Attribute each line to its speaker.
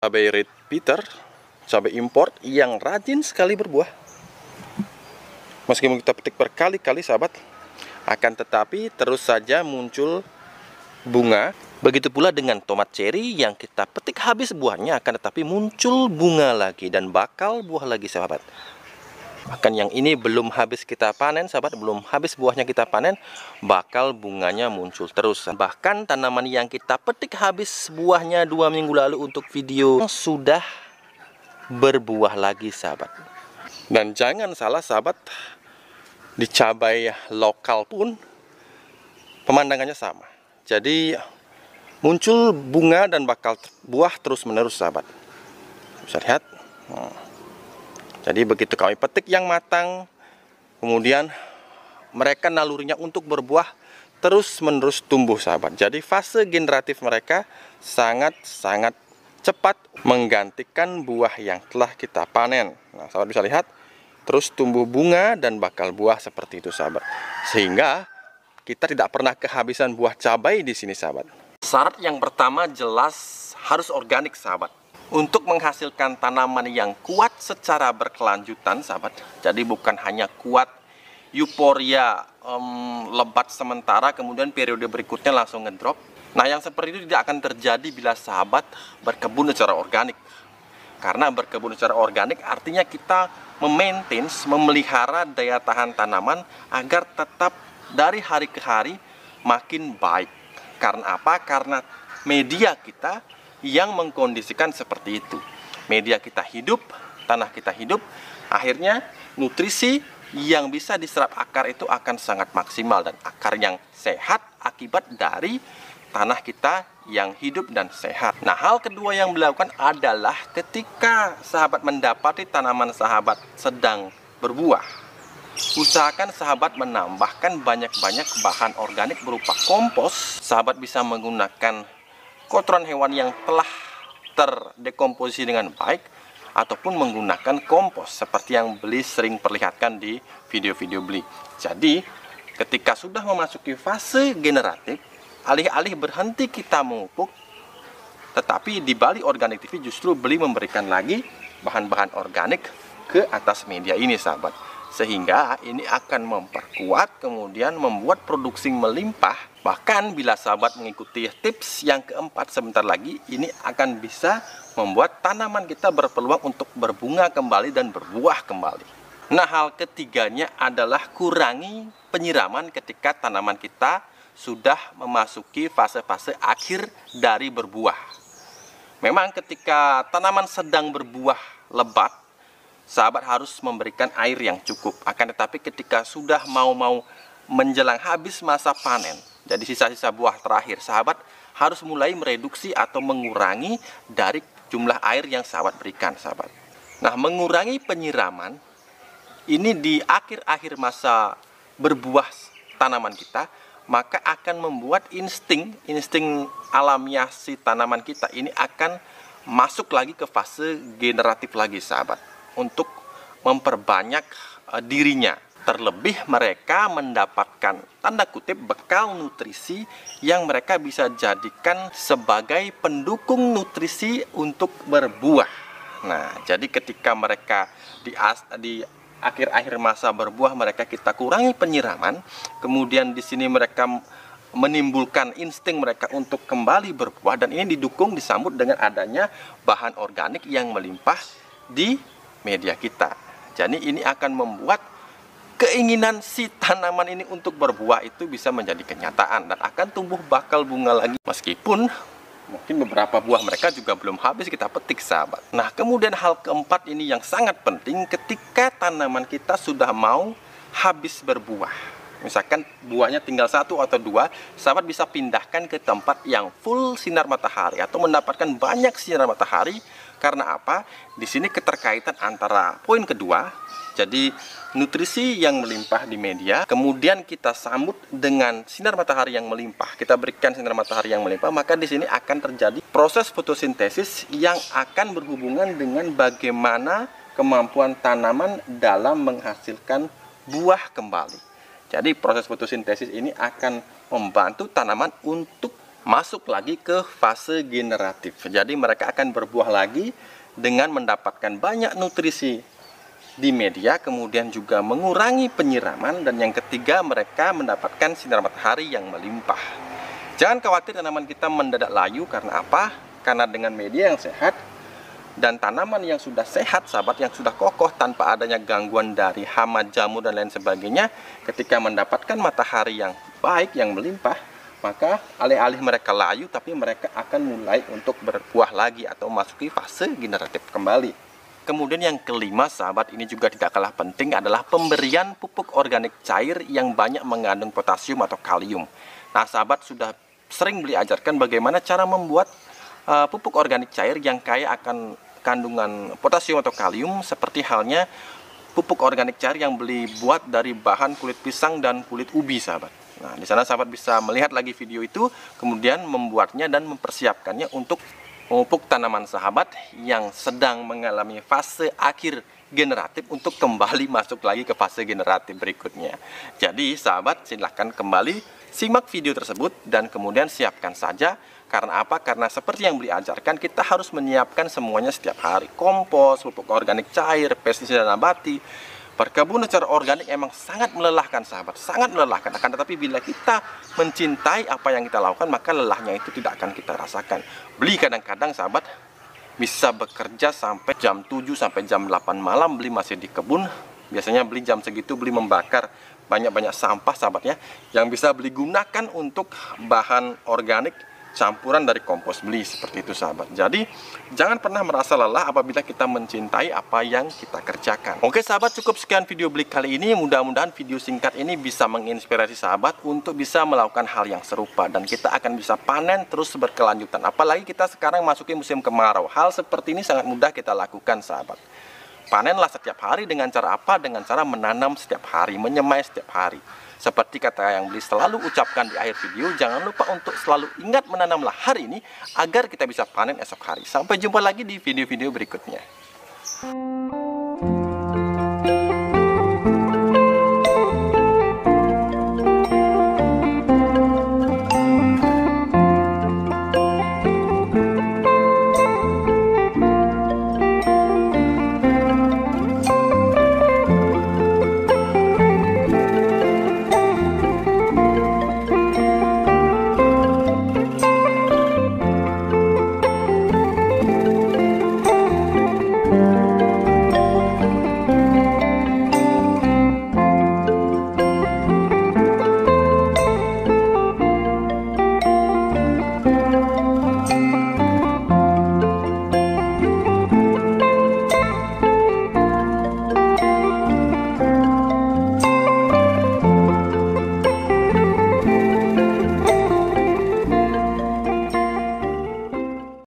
Speaker 1: Cabai red Peter, cabai import yang rajin sekali berbuah. Meskipun kita petik berkali-kali sahabat, akan tetapi terus saja muncul bunga. Begitu pula dengan tomat cherry yang kita petik habis buahnya, akan tetapi muncul bunga lagi dan bakal buah lagi sahabat. Bahkan yang ini belum habis kita panen sahabat, belum habis buahnya kita panen, bakal bunganya muncul terus. Bahkan tanaman yang kita petik habis buahnya 2 minggu lalu untuk video sudah berbuah lagi sahabat. Dan jangan salah sahabat, di cabai lokal pun pemandangannya sama. Jadi muncul bunga dan bakal buah terus menerus sahabat. Bisa lihat. Jadi begitu kami petik yang matang, kemudian mereka nalurinya untuk berbuah terus menerus tumbuh sahabat. Jadi fase generatif mereka sangat-sangat cepat menggantikan buah yang telah kita panen. Nah, sahabat bisa lihat terus tumbuh bunga dan bakal buah seperti itu sahabat. Sehingga kita tidak pernah kehabisan buah cabai di sini sahabat. Syarat yang pertama jelas harus organik sahabat. Untuk menghasilkan tanaman yang kuat secara berkelanjutan sahabat. Jadi bukan hanya kuat euforia lebat sementara kemudian periode berikutnya langsung ngedrop. Nah, yang seperti itu tidak akan terjadi bila sahabat berkebun secara organik. Karena berkebun secara organik artinya kita memaintain, memelihara daya tahan tanaman agar tetap dari hari ke hari makin baik. Karena apa? Karena media kita yang mengkondisikan seperti itu. Media kita hidup, tanah kita hidup, akhirnya nutrisi yang bisa diserap akar itu akan sangat maksimal dan akar yang sehat akibat dari tanah kita yang hidup dan sehat. Nah, hal kedua yang dilakukan adalah ketika sahabat mendapati tanaman sahabat sedang berbuah, usahakan sahabat menambahkan banyak-banyak bahan organik berupa kompos. Sahabat bisa menggunakan kotoran hewan yang telah terdekomposisi dengan baik ataupun menggunakan kompos seperti yang beli sering perlihatkan di video-video beli. Jadi ketika sudah memasuki fase generatif, alih-alih berhenti kita memupuk, tetapi di Bali Organik TV justru beli memberikan lagi bahan-bahan organik ke atas media ini sahabat. Sehingga ini akan memperkuat kemudian membuat produksi melimpah. Bahkan bila sahabat mengikuti tips yang keempat sebentar lagi, ini akan bisa membuat tanaman kita berpeluang untuk berbunga kembali dan berbuah kembali. Nah, hal ketiganya adalah kurangi penyiraman ketika tanaman kita sudah memasuki fase-fase akhir dari berbuah. Memang ketika tanaman sedang berbuah lebat, sahabat harus memberikan air yang cukup. Akan tetapi ketika sudah mau menjelang habis masa panen, jadi sisa-sisa buah terakhir, sahabat harus mulai mereduksi atau mengurangi dari jumlah air yang sahabat berikan sahabat. Nah, mengurangi penyiraman ini di akhir-akhir masa berbuah tanaman kita, maka akan membuat insting alamiah si tanaman kita ini akan masuk lagi ke fase generatif lagi sahabat, untuk memperbanyak dirinya. Terlebih mereka mendapatkan tanda kutip bekal nutrisi yang mereka bisa jadikan sebagai pendukung nutrisi untuk berbuah. Nah, jadi ketika mereka di akhir-akhir masa berbuah mereka kita kurangi penyiraman, kemudian di sini mereka menimbulkan insting mereka untuk kembali berbuah, dan ini didukung disambut dengan adanya bahan organik yang melimpah di media kita. Jadi ini akan membuat keinginan si tanaman ini untuk berbuah itu bisa menjadi kenyataan dan akan tumbuh bakal bunga lagi, meskipun mungkin beberapa buah mereka juga belum habis kita petik sahabat. Nah, kemudian hal keempat ini yang sangat penting ketika tanaman kita sudah mau habis berbuah. Misalkan buahnya tinggal 1 atau 2, sahabat bisa pindahkan ke tempat yang full sinar matahari atau mendapatkan banyak sinar matahari. Karena apa? Di sini keterkaitan antara poin kedua, jadi nutrisi yang melimpah di media, kemudian kita sambut dengan sinar matahari yang melimpah. Kita berikan sinar matahari yang melimpah, maka di sini akan terjadi proses fotosintesis yang akan berhubungan dengan bagaimana kemampuan tanaman dalam menghasilkan buah kembali. Jadi proses fotosintesis ini akan membantu tanaman untuk masuk lagi ke fase generatif. Jadi mereka akan berbuah lagi dengan mendapatkan banyak nutrisi di media, kemudian juga mengurangi penyiraman, dan yang ketiga mereka mendapatkan sinar matahari yang melimpah. Jangan khawatir tanaman kita mendadak layu, karena apa? Karena dengan media yang sehat dan tanaman yang sudah sehat, sahabat, yang sudah kokoh tanpa adanya gangguan dari hama, jamur dan lain sebagainya, ketika mendapatkan matahari yang baik, yang melimpah, maka alih-alih mereka layu, tapi mereka akan mulai untuk berbuah lagi atau masuki fase generatif kembali. Kemudian yang kelima, sahabat, ini juga tidak kalah penting, adalah pemberian pupuk organik cair yang banyak mengandung potasium atau kalium. Nah, sahabat sudah sering beli ajarkan bagaimana cara membuat pupuk organik cair yang kaya akan kandungan potasium atau kalium, seperti halnya pupuk organik cair yang beli buat dari bahan kulit pisang dan kulit ubi, sahabat. Nah, di sana sahabat bisa melihat lagi video itu, kemudian membuatnya dan mempersiapkannya untuk memupuk tanaman sahabat yang sedang mengalami fase akhir generatif untuk kembali masuk lagi ke fase generatif berikutnya. Jadi sahabat, silahkan kembali simak video tersebut dan kemudian siapkan saja. Karena apa? Karena seperti yang beli ajarkan, kita harus menyiapkan semuanya setiap hari. Kompos, pupuk organik cair, pestisida nabati. Berkebun secara organik emang sangat melelahkan, sahabat, sangat melelahkan. Akan tetapi bila kita mencintai apa yang kita lakukan, maka lelahnya itu tidak akan kita rasakan. Beli kadang-kadang, sahabat, bisa bekerja sampai jam 7 sampai jam 8 malam, beli masih di kebun. Biasanya beli jam segitu, beli membakar banyak-banyak sampah, sahabat ya, yang bisa beli gunakan untuk bahan organik campuran dari kompos beli, seperti itu, sahabat. Jadi jangan pernah merasa lelah apabila kita mencintai apa yang kita kerjakan. Oke sahabat, cukup sekian video beli kali ini. Mudah-mudahan video singkat ini bisa menginspirasi sahabat untuk bisa melakukan hal yang serupa, dan kita akan bisa panen terus berkelanjutan. Apalagi kita sekarang masuki musim kemarau. Hal seperti ini sangat mudah kita lakukan, sahabat. Panenlah setiap hari dengan cara apa? Dengan cara menanam setiap hari, menyemai setiap hari. Seperti kata yang beli selalu ucapkan di akhir video, jangan lupa untuk selalu ingat menanamlah hari ini agar kita bisa panen esok hari. Sampai jumpa lagi di video-video berikutnya.